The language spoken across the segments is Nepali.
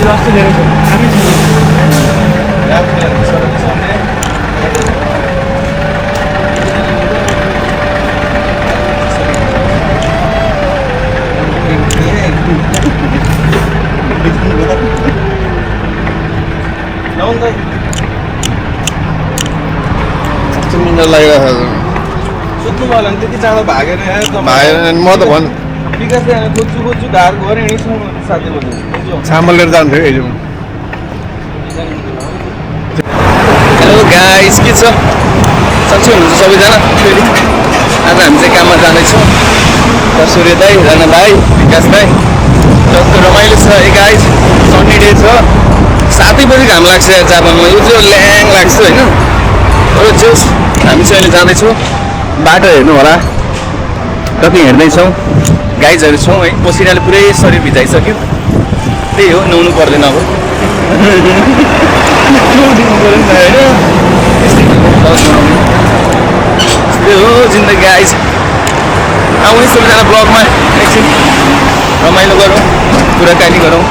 जस्तो धेरै छ हामी मिनट लागिरहेको सुत्नु भयो भने त्यति चाँडो भागेर भाइ म त भन् विकास खोज्छु ढार गएर हिँडिसम्म साथी भन्नु चामल लिएर जान्थ्यो हिजो हेलो गाइस के छ सन्चै हुनुहुन्छ सबैजना फेरि आज हामी चाहिँ काममा जाँदैछौँ सूर्य दाई राणा भाइ विकास दाई जस्तो रमाइलो छ ए गाइस सन्नी डे छ 7 बजी घाम लाग्छ जापानमा यो चाहिँ ल्याङ लाग्छ होइन जस हामी चाहिँ अहिले जाँदैछौँ बाटो हेर्नु होला कति हिँड्दैछौँ गाइजहरू छौँ है पसिनाले पुरै शरीर भिजाइसक्यो त्यही हो नुहाउनु पर्दैन अब यस्तै हो जिन्दगी गाइज आउने सबैजना ब्लगमा एकछिन रमाइलो गरौँ कुराकानी गरौँ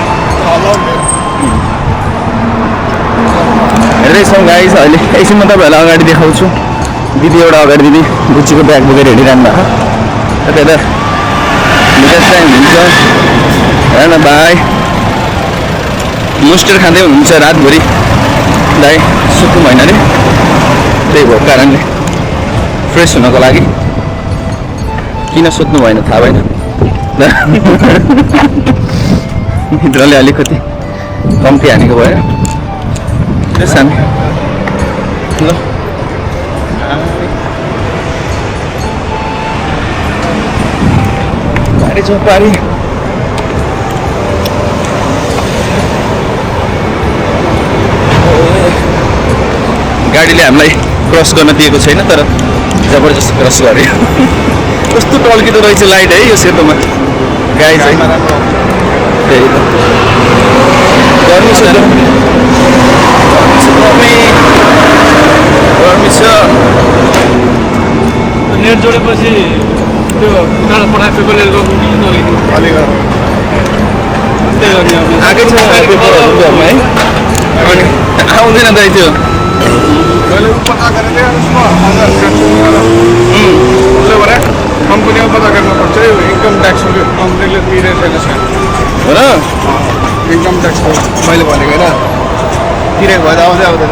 हेर्दैछौँ गाइज अहिले एकछिन म तपाईँहरूलाई अगाडि देखाउँछु दिदी एउटा अगाडि दिदी गुच्चीको ब्याग बोकेर हिँडिरहनु भएको यता विकास दाइ हुनुहुन्छ राणा भाइ मुस्टर खाँदै हुनुहुन्छ रातभरि दाइ सुत्नु भएन अरे त्यही भएको कारणले फ्रेस हुनको लागि किन सुत्नु भएन थाहा भएन निद्राले अलिकति कम्ती हानेको भएर त्यस हामी ल पारी छ पारी गाडीले हामीलाई क्रस गर्न दिएको छैन तर जबरजस्ती क्रस गर्यो कस्तो टल्किँदो रहेछ लाइट है यो सेतोमा गाई चाहिँ त्यही त गर्मी छ गर्मी छ नेट जोडेपछि त्यो उनीहरू पठाएको आएकै छ है अनि आउँदैन दाइ त्यो कम्पनीमा पत्ता गर्नुपर्छ इन्कम ट्याक्स कम्पनीले तिरेको छैन हो र इन्कम ट्याक्स मैले भनेको होइन तिरेको भए त आउँदै आउँदैन